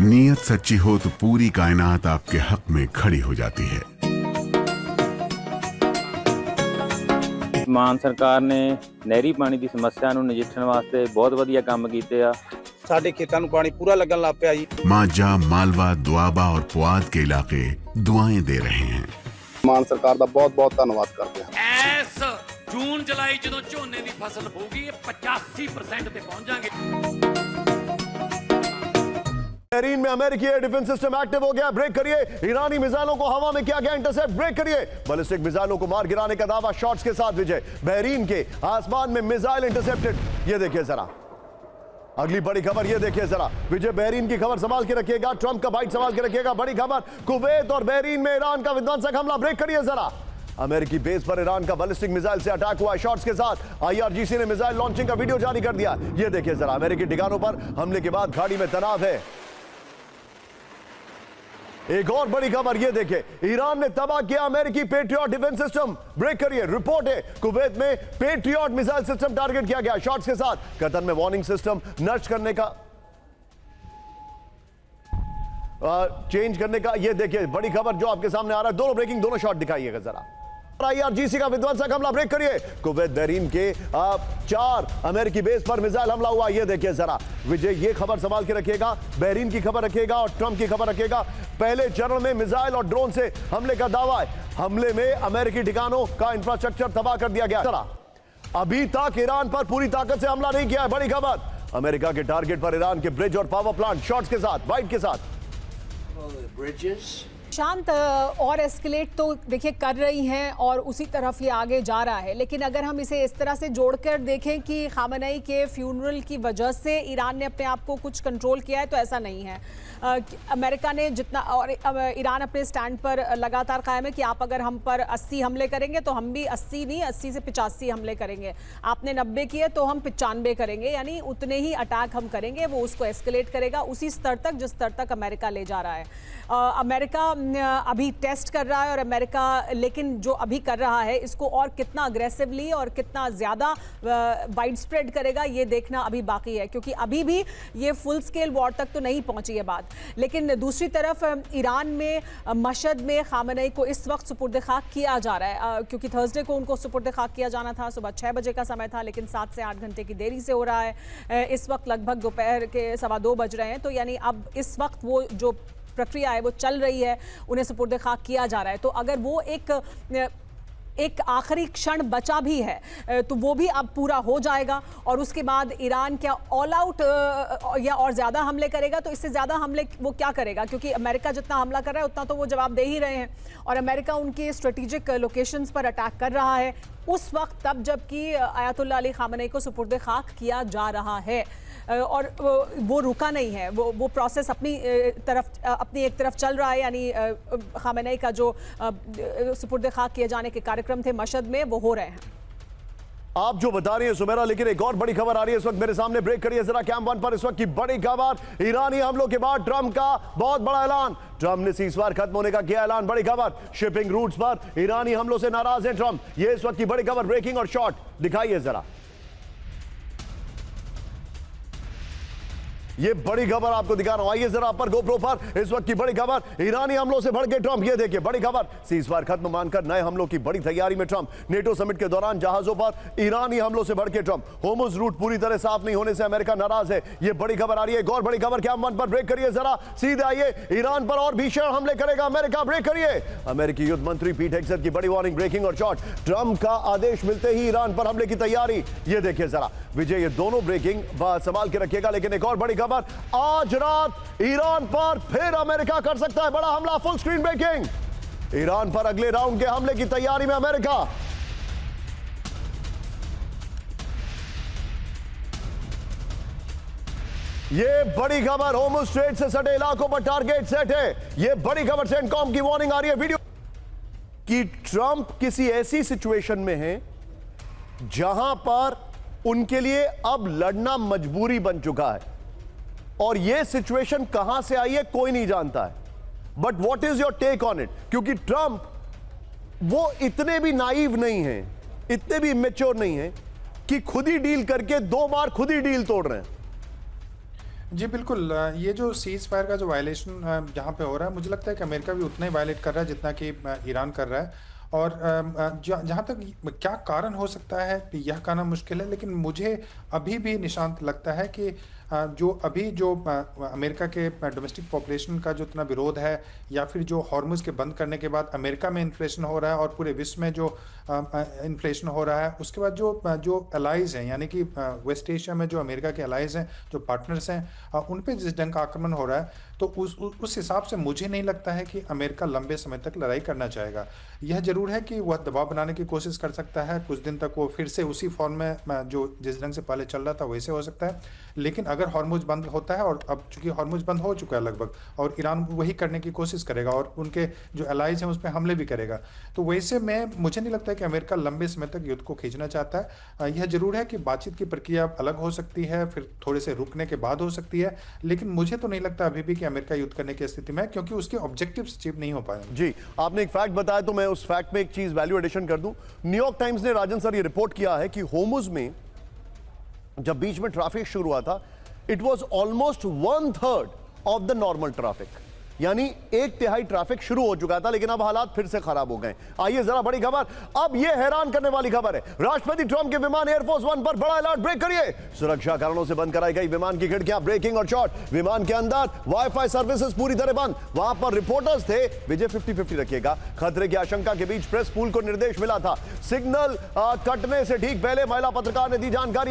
नीयत सच्ची हो तो पूरी कायनात आपके हक में खड़ी हो जाती है। ਮਾਨ ਸਰਕਾਰ ਨੇ ਨਹਿਰੀ ਪਾਣੀ ਦੀ ਸਮੱਸਿਆ ਨੂੰ ਨਜਿੱਠਣ ਵਾਸਤੇ ਬਹੁਤ ਵਧੀਆ ਕੰਮ ਕੀਤੇ ਆ। ਸਾਡੇ ਖੇਤਾਂ ਨੂੰ ਪਾਣੀ ਪੂਰਾ ਲੱਗਣ ਲੱਗ ਪਿਆ ਜੀ। माजा, मालवा, दुआबा और पुआध के इलाके दुआएं दे रहे हैं। ਮਾਨ ਸਰਕਾਰ ਦਾ ਬਹੁਤ ਬਹੁਤ ਧੰਨਵਾਦ ਕਰਦੇ ਹਾਂ। ਐਸ ਜੂਨ ਜੁਲਾਈ ਜਦੋਂ ਝੋਨੇ ਦੀ ਫਸਲ ਹੋਊਗੀ ਇਹ 85% ਤੇ पहुंच जाएंगे। बहरीन में अमेरिकी एयर डिफेंस सिस्टम एक्टिव हो गया। ब्रेक करिए। ईरानी मिसाइलों को हवा में किया गया इंटरसेप्ट। ब्रेक करिए। बैलिस्टिक मिसाइलों को मार गिराने का दावा शॉट्स के साथ विजय। बहरीन के आसमान में मिसाइल इंटरसेप्टेड। ये देखिए जरा अगली बड़ी खबर, ये देखिए जरा विजय बहरीन की खबर संभाल के रखिएगा। ट्रंप का बाइट संभाल के रखिएगा। बड़ी खबर, कुवैत और बहरीन में ईरान का विध्वंसक हमला। ब्रेक करिए जरा। अमेरिकी बेस पर ईरान का बैलिस्टिक मिसाइल से अटैक हुआ। शॉट्स के साथ आईआरजीसी ने मिसाइल लॉन्चिंग का वीडियो जारी कर दिया। ये देखिए जरा अमेरिकी ठिकानों पर हमले के बाद घाटी में तनाव है। एक और बड़ी खबर, ये देखिए ईरान ने तबाह किया अमेरिकी पेट्रियट डिफेंस सिस्टम। ब्रेक करिए। रिपोर्ट है कुवैत में पेट्रियट मिसाइल सिस्टम टारगेट किया गया। शॉट्स के साथ कतर में वार्निंग सिस्टम नष्ट करने का चेंज करने का, ये देखिए बड़ी खबर जो आपके सामने आ रहा है। दोनों ब्रेकिंग, दोनों शॉट दिखाइएगा जरा। आईआरजीसी का विध्वंसक हमला। ब्रेक करिए। कुवैत बहरीन के 4 अमेरिकी बेस पर मिसाइल हमला हुआ। ये देखिए जरा विजय, ये खबर संभाल के रखिएगा। बहरीन की खबर रखिएगा और ट्रंप की खबर रखिएगा। पहले चरण में मिसाइल और ड्रोन से हमले का दावा है। हमले में अमेरिकी ठिकानों का इंफ्रास्ट्रक्चर तबाह कर दिया गया। जरा अभी तक ईरान पर पूरी ताकत से हमला नहीं किया है। बड़ी खबर, अमेरिका के टारगेट पर ईरान के ब्रिज और पावर प्लांट। शॉट्स के साथ, वाइट के साथ। शांत और एस्केलेट तो देखिए कर रही हैं और उसी तरफ ये आगे जा रहा है। लेकिन अगर हम इसे इस तरह से जोड़कर देखें कि खामेनेई के फ्यूनरल की वजह से ईरान ने अपने आप को कुछ कंट्रोल किया है, तो ऐसा नहीं है। अमेरिका ने जितना और ईरान अपने स्टैंड पर लगातार कायम है कि आप अगर हम पर 80 हमले करेंगे तो हम भी 80 नहीं 80 से 85 हमले करेंगे। आपने 90 किए तो हम 95 करेंगे, यानी उतने ही अटैक हम करेंगे। वो उसको एस्केलेट करेगा उसी स्तर तक जिस स्तर तक अमेरिका ले जा रहा है। अमेरिका अभी टेस्ट कर रहा है और अमेरिका लेकिन जो अभी कर रहा है इसको और कितना अग्रेसिवली और कितना ज़्यादा वाइड स्प्रेड करेगा ये देखना अभी बाकी है, क्योंकि अभी भी ये फुल स्केल वॉर तक तो नहीं पहुंची है बात। लेकिन दूसरी तरफ ईरान में मशहद में खामेनेई को इस वक्त सुपुर्द खाक किया जा रहा है, क्योंकि थर्सडे को उनको सुपुर्द खाक किया जाना था। सुबह 6 बजे का समय था, लेकिन 7 से 8 घंटे की देरी से हो रहा है। इस वक्त लगभग दोपहर के 2:15 बज रहे हैं, तो यानी अब इस वक्त वो जो प्रक्रिया है वो चल रही है, उन्हें सुपुर्द खाक किया जा रहा है। तो अगर वो एक आखिरी क्षण बचा भी है तो वो भी अब पूरा हो जाएगा और उसके बाद ईरान क्या ऑल आउट या और ज़्यादा हमले करेगा, तो इससे ज़्यादा हमले वो क्या करेगा, क्योंकि अमेरिका जितना हमला कर रहा है उतना तो वो जवाब दे ही रहे हैं और अमेरिका उनके स्ट्रेटेजिक लोकेशंस पर अटैक कर रहा है उस वक्त, तब जबकि आयतुल्लाह अली खामेनेई को सुपुर्द खाक किया जा रहा है और वो रुका नहीं है। वो प्रोसेस अपनी एक तरफ चल रहा है, यानी खामेनेई का जो सुपुर्द खाक किए जाने के कार्यक्रम थे मशहद में वो हो रहे हैं। आप जो बता रही है सुमेरा, लेकिन एक और बड़ी खबर आ रही है इस वक्त मेरे सामने। ब्रेक करिए जरा कैंप 1 पर। इस वक्त की बड़ी खबर, ईरानी हमलों के बाद ट्रंप का बहुत बड़ा ऐलान। ट्रंप ने सीजफायर खत्म होने का किया ऐलान। बड़ी खबर, शिपिंग रूट्स पर ईरानी हमलों से नाराज हैं ट्रंप। ये इस वक्त की बड़ी खबर, ब्रेकिंग और शॉर्ट दिखाइए जरा। ये बड़ी खबर आपको दिखा रहा हूं, आइए जरा पर गोप्रो पर। इस वक्त की बड़ी खबर, ईरानी हमलों से भड़के ट्रंप। ये देखिए बड़ी खबर, सीजफायर खत्म मानकर नए हमलों की बड़ी तैयारी में ट्रंप। नेटो समिट के दौरान जहाजों पर ईरानी हमलों से भड़के ट्रंप। होर्मुज रूट पूरी तरह साफ नहीं होने से अमेरिका नाराज है। ये बड़ी खबर आ रही है। एक और बड़ी खबर कैंप 1 पर। ब्रेक करिए जरा, सीधे आइए। ईरान पर और भीषण हमले करेगा अमेरिका। ब्रेक करिए। अमेरिकी युद्ध मंत्री पीट हेग्सेथ की बड़ी वार्निंग, ब्रेकिंग और शॉर्ट। ट्रंप का आदेश मिलते ही ईरान पर हमले की तैयारी। ये देखिए जरा विजय, ये दोनों ब्रेकिंग संभाल के रखिएगा। लेकिन एक और बड़ी खबर, आज रात ईरान पर फिर अमेरिका कर सकता है बड़ा हमला। फुल स्क्रीन ब्रेकिंग, ईरान पर अगले राउंड के हमले की तैयारी में अमेरिका। ये बड़ी खबर, होर्मुज स्ट्रेट से सटे इलाकों पर टारगेट सेट है। ये बड़ी खबर, सेंटकॉम की वार्निंग आ रही है वीडियो कि ट्रंप किसी ऐसी सिचुएशन में है जहां पर उनके लिए अब लड़ना मजबूरी बन चुका है और यह सिचुएशन कहां से आई है कोई नहीं जानता है। But what is your take on it? क्योंकि ट्रंप वो इतने भी नाइव नहीं है, इतने भी इमेच्योर नहीं है कि खुद ही डील करके 2 बार खुद ही डील तोड़ रहे हैं। जी बिल्कुल, ये जो सीज फायर का जो वायलेशन जहाँ पे हो रहा है, मुझे लगता है कि अमेरिका भी उतना ही वायलेट कर रहा है जितना कि ईरान कर रहा है। और जहाँ तक क्या कारण हो सकता है यह कहना मुश्किल है, लेकिन मुझे अभी भी निशांत लगता है कि जो अमेरिका के डोमेस्टिक पॉपुलेशन का जो इतना विरोध है, या फिर जो हॉर्मुज के बंद करने के बाद अमेरिका में इन्फ्लेशन हो रहा है और पूरे विश्व में जो इन्फ्लेशन हो रहा है, उसके बाद जो अलाइज हैं, यानी कि वेस्ट एशिया में जो अमेरिका के अलाइज हैं, जो पार्टनर्स हैं, उन पे जिस ढंग का आक्रमण हो रहा है, तो उस हिसाब से मुझे नहीं लगता है कि अमेरिका लंबे समय तक लड़ाई करना चाहेगा। यह जरूर है कि वह दबाव बनाने की कोशिश कर सकता है, कुछ दिन तक वो फिर से उसी फॉर्म में जो जिस ढंग से पहले चल रहा था वैसे हो सकता है। लेकिन अगर हॉर्मुज बंद होता है, और अब चूंकि हॉर्मुज बंद हो चुका है लगभग, और ईरान वही करने की कोशिश करेगा और उनके जो अलाइज हैं उस पर हमले भी करेगा, तो वैसे में मुझे नहीं लगता है कि अमेरिका लंबे समय तक युद्ध को खींचना चाहता है। यह जरूर है कि बातचीत की प्रक्रिया अलग हो सकती है, फिर थोड़े से रुकने के बाद हो सकती है, लेकिन मुझे तो नहीं लगता अभी भी कि अमेरिका युद्ध करने की स्थिति में है, क्योंकि उसके ऑब्जेक्टिव्स अचीव नहीं हो पाए। जी, आपने एक फैक्ट बताया तो मैं उस फैक्ट में एक चीज वैल्यू एडिशन कर दूं। न्यूयॉर्क टाइम्स ने, राजन सर, ये रिपोर्ट किया है कि होर्मुज में जब बीच में ट्रैफिक शुरू हुआ था, it was almost 1/3 of the normal traffic, यानी 1/3 ट्रैफिक शुरू हो चुका था, लेकिन अब हालात फिर से खराब हो गए। आइए जरा बड़ी खबर, अब यह हैरान करने वाली खबर है। राष्ट्रपति ट्रंप के विमान एयरफोर्स 1 पर बड़ा अलर्ट, ब्रेक करिए। सुरक्षा कारणों से बंद कराई गई विमान की खिड़कियां, ब्रेकिंग और शॉट। विमान के अंदर वाईफाई सर्विसेज पूरी तरह बंद। वहां पर रिपोर्टर्स थे, विजय 50-50 रखिएगा। खतरे की आशंका के बीच प्रेस पूल को निर्देश मिला था। सिग्नल कटने से ठीक पहले महिला पत्रकार ने दी जानकारी।